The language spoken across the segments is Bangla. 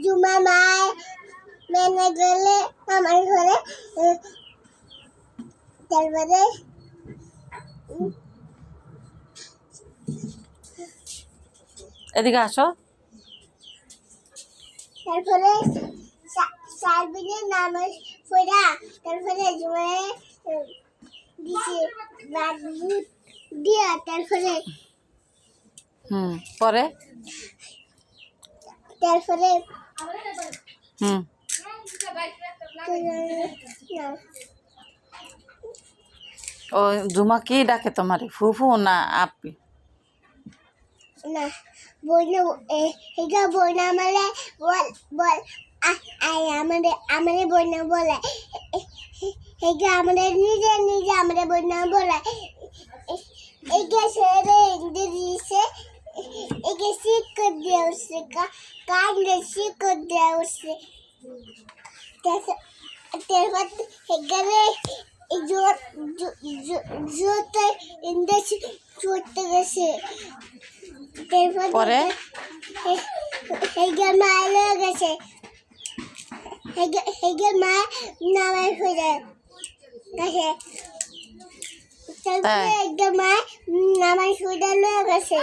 জুমা মায় মেনে গেলে আমার ঘরে তারপরে এদিকে আসো। তারপরে সারবিনের নামাজ পড়া তারপরে জুমায় দিছে বাদবুট দিয়া তারপরে পরে তারপরে ও জুমা কি ডাকে তোমারে, ফুফু না আপি? না বইনা এটা বইনা আমারে বল বল আমারে বইনা বলে এটা আমারে নিজে নিজে আমারে বইনা বলে এটা সেরে ইংরেজিতে এটা শিক্ষা দেওয়া উচিত কাজে শিক্ষা দেওয়া উচিত তারপর এখানে জোতে ইংরেজি চড়তে গেছে পরে হেগের মায়ের লয়ে গেছে হেগের মা নামাজ পড়ে গেছে তারপরে হেগের মা নামাজ পড়ে লয়ে গেছে।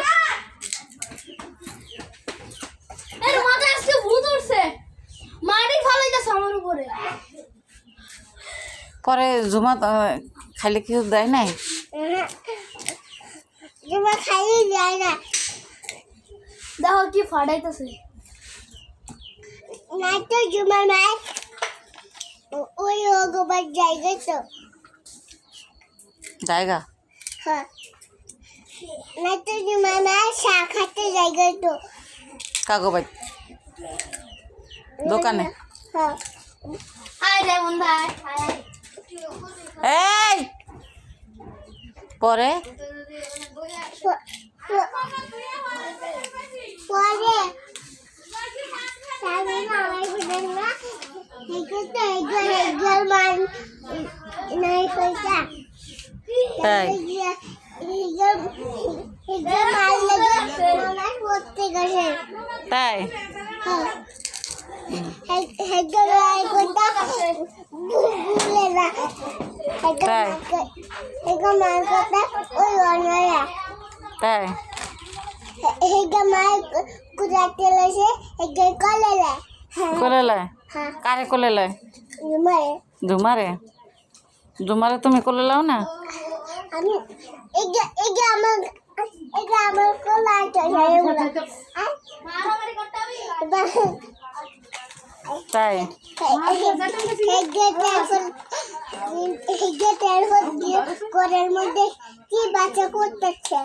এর মাথায় আজকে ভূত উঠছে, মাটি ফালাইতেছে আমার উপরে। পরে জুমা খাইলে কিছু দেয় নাই? জুমা খাইলে যায় না। দেখো কি ফাটাইতেছে না তো জুমার মায় ওই গোবার জায়গা তো জায়গা। হ্যাঁ না তো জুমার মায় চা খাতে জায়গা তো কাগবাই দোকানে। হ্যাঁ আয় রে বন্ধা এই পরে পরে সামনে আমার বুঝেন না হেগেতে হেগের মান নাই কইতা তাই হেগের মান লাগে আমার পড়তে গেছে তাই হেগের মান কইতা ভুলে না হেগের মান কইতা ওই অনয়া তাই হেগের মান কুড়াতে লাগছে হেগের কলেলা কোলে লয়? হ্যাঁ কারে কোলে লয়? জুমারে জুমারে? জুমারে তুমি কোলে লাও না? আমি এগে আমার কোলা তো তাই হেগে তেল করের মধ্যে কি বাচ্চা করতেছে।